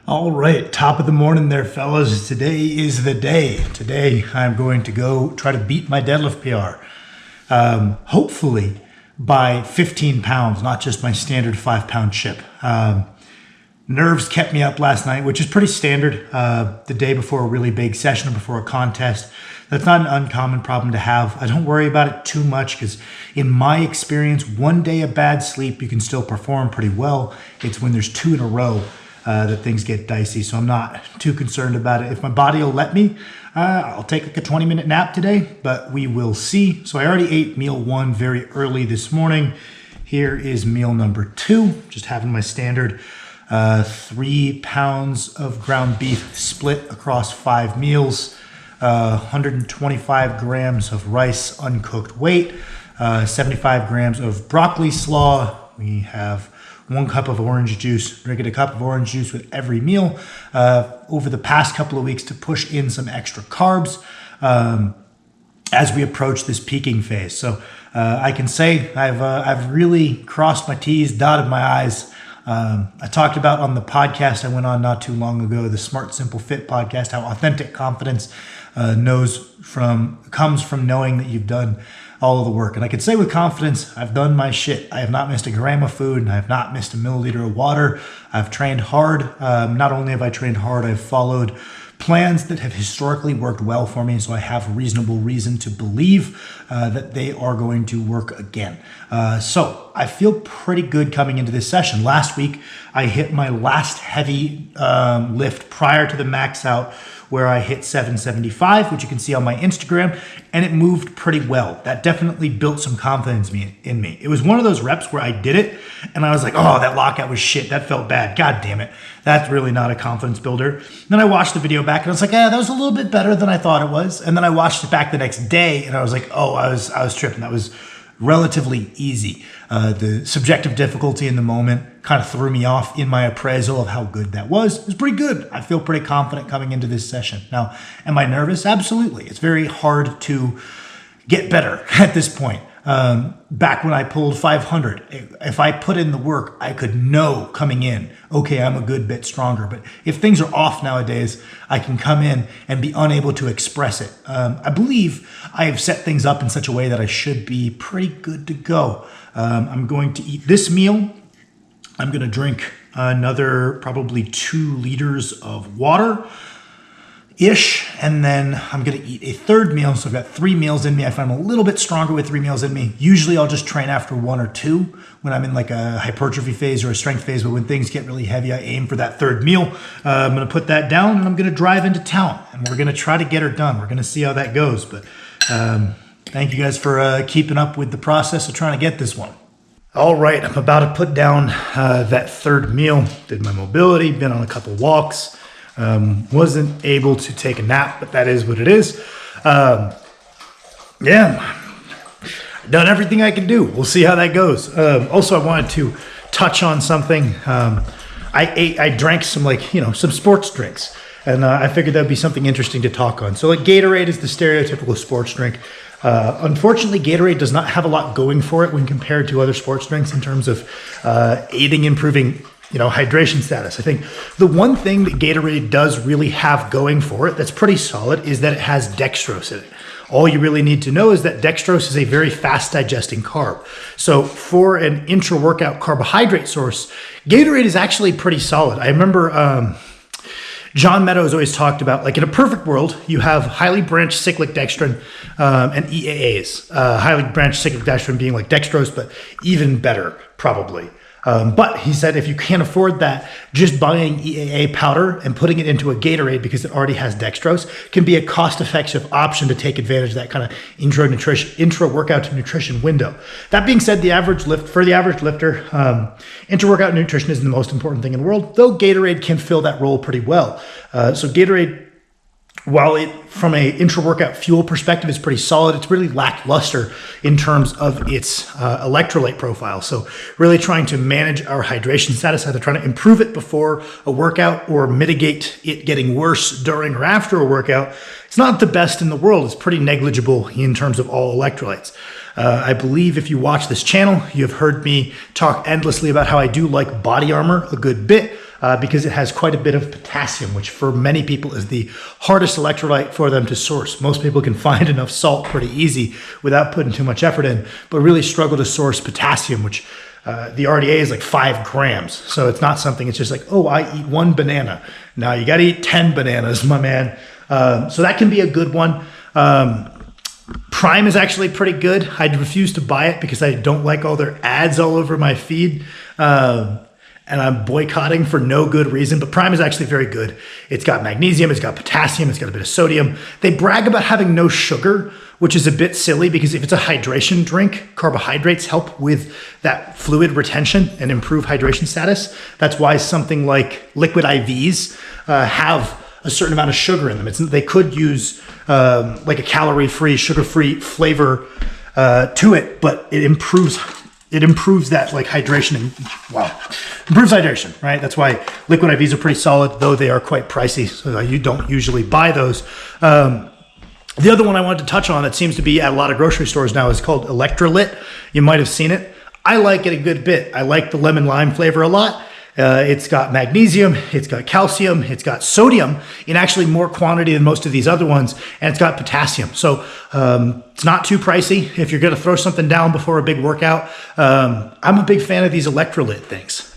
All right, top of the morning there, fellas. Today is the day. Today I'm going to go try to beat my deadlift PR. Hopefully by 15 pounds, not just my standard 5-pound chip. Nerves kept me up last night, which is pretty standard the day before a really big session or before a contest. That's not an uncommon problem to have. I don't worry about it too much because in my experience, one day of bad sleep, you can still perform pretty well. It's when there's two in a row that things get dicey, so I'm not too concerned about it. If my body will let me, I'll take like a 20-minute nap today, but we will see. So I already ate meal one very early this morning. Here is meal number two, just having my standard 3 pounds of ground beef split across 5 meals, 125 grams of rice uncooked weight, 75 grams of broccoli slaw. We have 1 cup of orange juice, drinking a cup of orange juice with every meal over the past couple of weeks to push in some extra carbs as we approach this peaking phase. So I can say I've really crossed my T's, dotted my I's. I talked about on the podcast I went on not too long ago, the Smart Simple Fit podcast, how authentic confidence comes from knowing that you've done all of the work. And I can say with confidence, I've done my shit. I have not missed a gram of food, and I have not missed a milliliter of water. I've trained hard. Not only have I trained hard, I've followed plans that have historically worked well for me, so I have reasonable reason to believe that they are going to work again. So I feel pretty good coming into this session. Last week, I hit my last heavy lift prior to the max out, where I hit 775, which you can see on my Instagram, and it moved pretty well. That definitely built some confidence in me. It was one of those reps where I did it, and I was like, oh, that lockout was shit. That felt bad. God damn it. That's really not a confidence builder. Then I watched the video back, and I was like, that was a little bit better than I thought it was. And then I watched it back the next day, and I was like, oh, I was tripping. That was relatively easy. The subjective difficulty in the moment kind of threw me off in my appraisal of how good that was. It was pretty good. I feel pretty confident coming into this session. Now, am I nervous? Absolutely. It's very hard to get better at this point. Back when I pulled 500, if I put in the work, I could know coming in, okay, I'm a good bit stronger. But if things are off nowadays, I can come in and be unable to express it. I believe I have set things up in such a way that I should be pretty good to go. I'm going to eat this meal. I'm going to drink another probably 2 liters of water. And then I'm going to eat a third meal. So I've got 3 meals in me. I find I'm a little bit stronger with 3 meals in me. Usually I'll just train after 1 or 2 when I'm in like a hypertrophy phase or a strength phase. But when things get really heavy, I aim for that third meal. I'm going to put that down and I'm going to drive into town and we're going to try to get her done. We're going to see how that goes. But thank you guys for keeping up with the process of trying to get this one. All right, I'm about to put down that third meal. Did my mobility, been on a couple walks. Wasn't able to take a nap, but that is what it is. I've done everything I can do. We'll see how that goes. Also, I wanted to touch on something. I drank some some sports drinks, and I figured that'd be something interesting to talk on. So Gatorade is the stereotypical sports drink. Unfortunately, Gatorade does not have a lot going for it when compared to other sports drinks in terms of aiding improving hydration status. I think the one thing that Gatorade does really have going for it that's pretty solid is that it has dextrose in it. All you really need to know is that dextrose is a very fast digesting carb. So for an intra-workout carbohydrate source, Gatorade is actually pretty solid. I remember John Meadows always talked about, like in a perfect world, you have highly branched cyclic dextrin and EAAs. Highly branched cyclic dextrin being like dextrose, but even better probably. But he said if you can't afford that, just buying EAA powder and putting it into a Gatorade because it already has dextrose can be a cost-effective option to take advantage of that kind of intra-workout nutrition window. That being said, for the average lifter, intra-workout nutrition isn't the most important thing in the world, though Gatorade can fill that role pretty well. So Gatorade, while it, from a intra-workout fuel perspective, is pretty solid, it's really lackluster in terms of its electrolyte profile. So really trying to manage our hydration status, either trying to improve it before a workout or mitigate it getting worse during or after a workout, it's not the best in the world. It's pretty negligible in terms of all electrolytes. I believe if you watch this channel, you've heard me talk endlessly about how I do like body armor a good bit. because it has quite a bit of potassium, which for many people is the hardest electrolyte for them to source. Most people can find enough salt pretty easy without putting too much effort in, but really struggle to source potassium, which the RDA is like 5 grams. So it's not something, it's just like, oh, I eat 1 banana. Now you got to eat 10 bananas, my man. So that can be a good one. Prime is actually pretty good. I refuse to buy it because I don't like all their ads all over my feed. And I'm boycotting for no good reason, but Prime is actually very good. It's got magnesium, it's got potassium, it's got a bit of sodium. They brag about having no sugar, which is a bit silly because if it's a hydration drink, carbohydrates help with that fluid retention and improve hydration status. That's why something like liquid IVs have a certain amount of sugar in them. They could use like a calorie-free, sugar-free flavor to it, but it improves that like hydration and improves hydration, right? That's why liquid IVs are pretty solid, though they are quite pricey. So you don't usually buy those. The other one I wanted to touch on that seems to be at a lot of grocery stores now is called Electrolyte. You might have seen it. I like it a good bit. I like the lemon lime flavor a lot. It's got magnesium, it's got calcium, it's got sodium in actually more quantity than most of these other ones, and it's got potassium. So it's not too pricey if you're going to throw something down before a big workout. I'm a big fan of these Electrolyte things.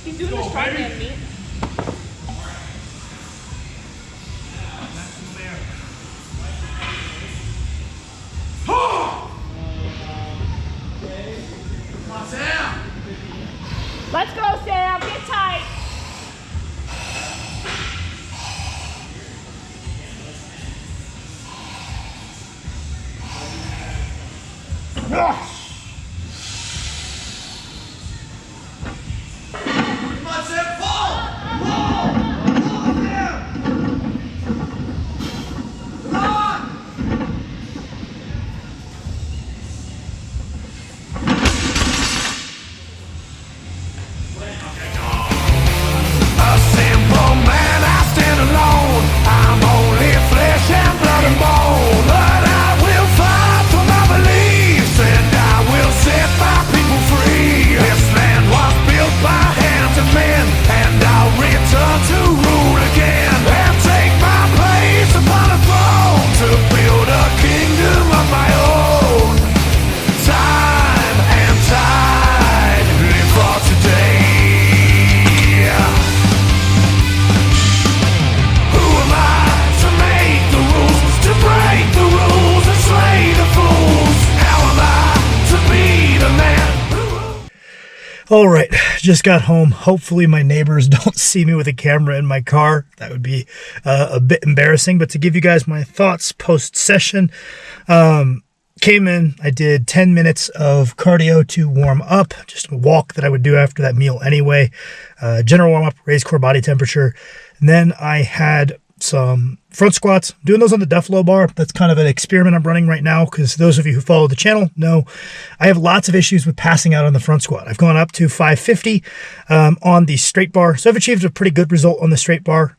He's doing the strongman meet. Let's go, Sam. Get tight. Come on, Sam. Pull! Pull! Pull, Sam! Come on! A simple man, I stand alone. I'm only flesh and blood and bone, but I will fight for my beliefs, and I All right, just got home. Hopefully my neighbors don't see me with a camera in my car. That would be a bit embarrassing, but to give you guys my thoughts post-session, came in, I did 10 minutes of cardio to warm up, just a walk that I would do after that meal anyway. General warm up, raise core body temperature. And then I had some front squats, doing those on the Duffalo bar. That's kind of an experiment I'm running right now, because those of you who follow the channel know I have lots of issues with passing out on the front squat. I've gone up to 550 on the straight bar, so I've achieved a pretty good result on the straight bar.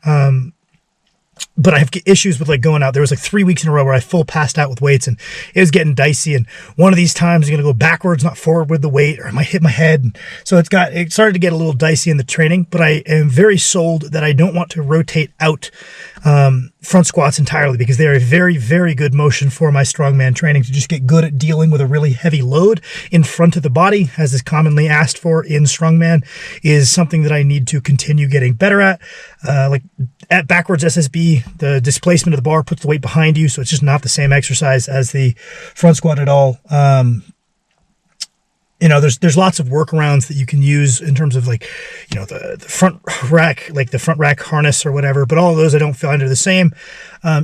But I have issues with like going out. There was like 3 weeks in a row where I full passed out with weights, and it was getting dicey. And one of these times I'm going to go backwards, not forward with the weight, or I might hit my head. And so it started to get a little dicey in the training, but I am very sold that I don't want to rotate out front squats entirely, because they are a very, very good motion for my strongman training to just get good at dealing with a really heavy load in front of the body, as is commonly asked for in strongman, is something that I need to continue getting better at. Like at backwards SSB, the displacement of the bar puts the weight behind you, so it's just not the same exercise as the front squat at all. There's lots of workarounds that you can use in terms of like, the front rack, like the front rack harness or whatever, but all of those I don't find are the same.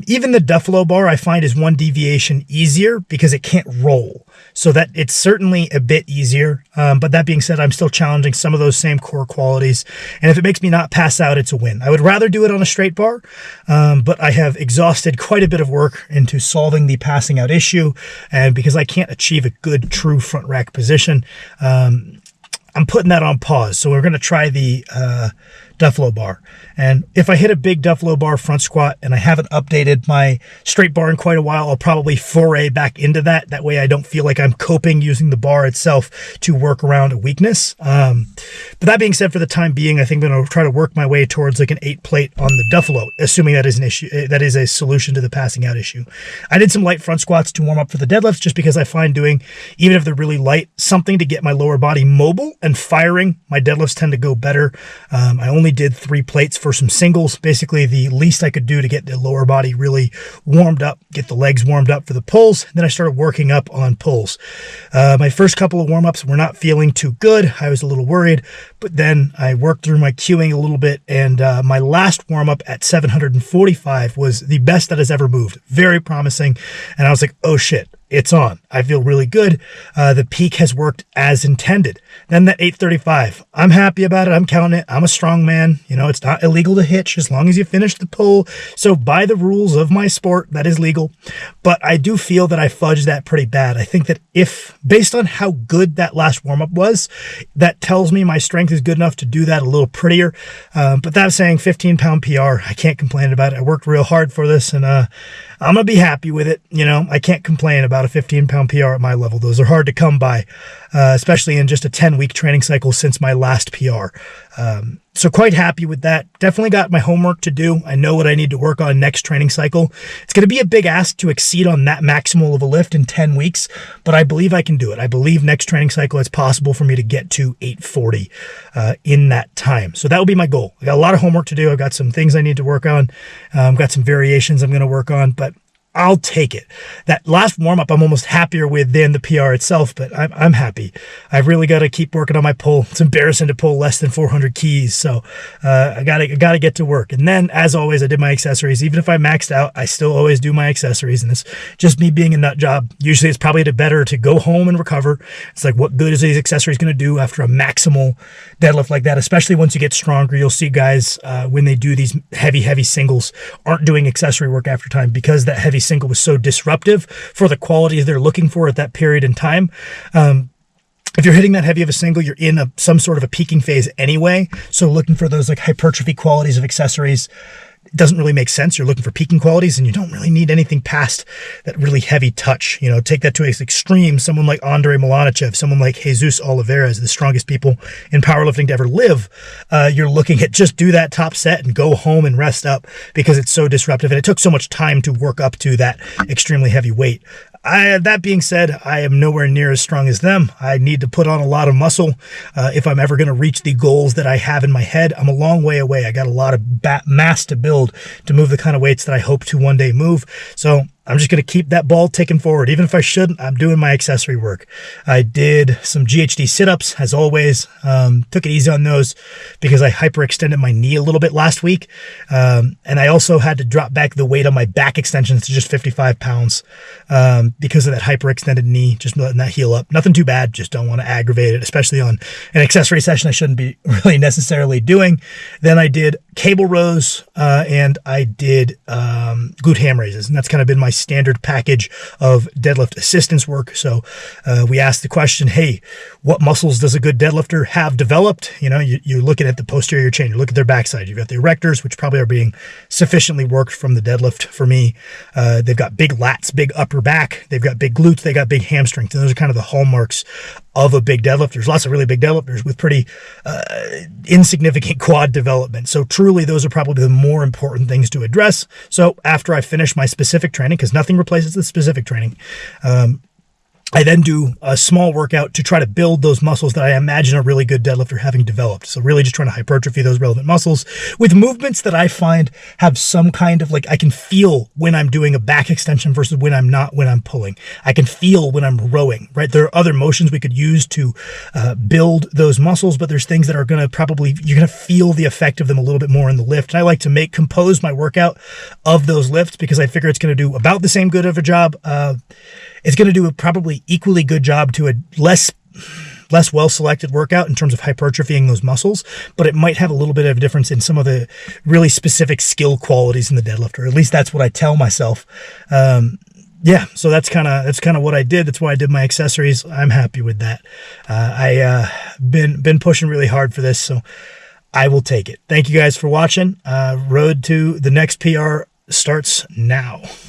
Even the Duffalo bar I find is one deviation easier because it can't roll. So that it's certainly a bit easier. But that being said, I'm still challenging some of those same core qualities. And if it makes me not pass out, it's a win. I would rather do it on a straight bar, but I have exhausted quite a bit of work into solving the passing out issue. And because I can't achieve a good, true front rack position, I'm putting that on pause. So we're going to try the Duffalo bar. And if I hit a big Duffalo bar front squat and I haven't updated my straight bar in quite a while, I'll probably foray back into that. That way I don't feel like I'm coping using the bar itself to work around a weakness. But that being said, for the time being, I think I'm going to try to work my way towards like an 8 plate on the Duffalo, assuming that is an issue, that is a solution to the passing out issue. I did some light front squats to warm up for the deadlifts, just because I find doing, even if they're really light, something to get my lower body mobile and firing. My deadlifts tend to go better. I only did 3 plates for some singles, basically the least I could do to get the lower body really warmed up, get the legs warmed up for the pulls. Then I started working up on pulls. My first couple of warm-ups were not feeling too good. I was a little worried, but then I worked through my cueing a little bit, and my last warm-up at 745 was the best that has ever moved. Very promising. And I was like, oh shit, it's on. I feel really good. The peak has worked as intended. Then that 835, I'm happy about it. I'm counting it. I'm a strong man. It's not illegal to hitch as long as you finish the pull. So by the rules of my sport, that is legal. But I do feel that I fudged that pretty bad. I think that if, based on how good that last warm-up was, that tells me my strength is good enough to do that a little prettier. But that saying, 15-pound PR, I can't complain about it. I worked real hard for this, and I'm going to be happy with it. I can't complain about a 15-pound PR at my level. Those are hard to come by, especially in just a 10-week training cycle since my last PR. So quite happy with that. Definitely got my homework to do. I know what I need to work on next training cycle. It's going to be a big ask to exceed on that maximal of a lift in 10 weeks, but I believe I can do it. I believe next training cycle it's possible for me to get to 840 in that time. So that will be my goal. I got a lot of homework to do. I've got some things I need to work on. Got some variations I'm going to work on, but I'll take it. That last warm-up I'm almost happier with than the PR itself, but I'm happy. I've really got to keep working on my pull. It's embarrassing to pull less than 400 keys, so I gotta get to work. And then, as always, I did my accessories. Even if I maxed out, I still always do my accessories, and it's just me being a nut job. Usually it's probably better to go home and recover. It's like, what good is these accessories going to do after a maximal deadlift like that? Especially once you get stronger, you'll see guys when they do these heavy singles aren't doing accessory work after time, because that heavy single was so disruptive for the qualities they're looking for at that period in time. If you're hitting that heavy of a single, you're in some sort of a peaking phase anyway. So looking for those like hypertrophy qualities of accessories doesn't really make sense. You're looking for peaking qualities, and you don't really need anything past that really heavy touch. Take that to its extreme. Someone like Andre Milanichev, someone like Jesus Oliveira, the strongest people in powerlifting to ever live. You're looking at just do that top set and go home and rest up, because it's so disruptive, and it took so much time to work up to that extremely heavy weight. That being said, I am nowhere near as strong as them. I need to put on a lot of muscle if I'm ever going to reach the goals that I have in my head. I'm a long way away. I got a lot of mass to build to move the kind of weights that I hope to one day move. So I'm just going to keep that ball ticking forward. Even if I shouldn't, I'm doing my accessory work. I did some GHD sit-ups, as always. Took it easy on those because I hyperextended my knee a little bit last week. And I also had to drop back the weight on my back extensions to just 55 pounds because of that hyperextended knee, just letting that heal up. Nothing too bad, just don't want to aggravate it, especially on an accessory session I shouldn't be really necessarily doing. Then I did cable rows and I did glute ham raises, and that's kind of been my standard package of deadlift assistance work. So we asked the question, hey, what muscles does a good deadlifter have developed? You know, you're looking at the posterior chain, you look at their backside, you've got the erectors, which probably are being sufficiently worked from the deadlift for me. They've got big lats, big upper back, they've got big glutes, they got big hamstrings, and those are kind of the hallmarks of a big deadlifter. There's lots of really big deadlifters with pretty insignificant quad development. So truly, those are probably the more important things to address. So after I finish my specific training, because nothing replaces the specific training, I then do a small workout to try to build those muscles that I imagine a really good deadlifter having developed. So really just trying to hypertrophy those relevant muscles with movements that I find have some kind of, like, I can feel when I'm doing a back extension versus when I'm not, when I'm pulling. I can feel when I'm rowing, right? There are other motions we could use to build those muscles, but there's things that are going to probably, you're going to feel the effect of them a little bit more in the lift. And I like to compose my workout of those lifts because I figure it's going to do about the same good of a job. It's going to do a probably equally good job to a less well-selected workout in terms of hypertrophying those muscles, but it might have a little bit of a difference in some of the really specific skill qualities in the deadlift, or at least that's what I tell myself. Yeah, so that's kind of what I did. That's why I did my accessories. I'm happy with that. I been pushing really hard for this, so I will take it. Thank you guys for watching. Road to the next PR starts now.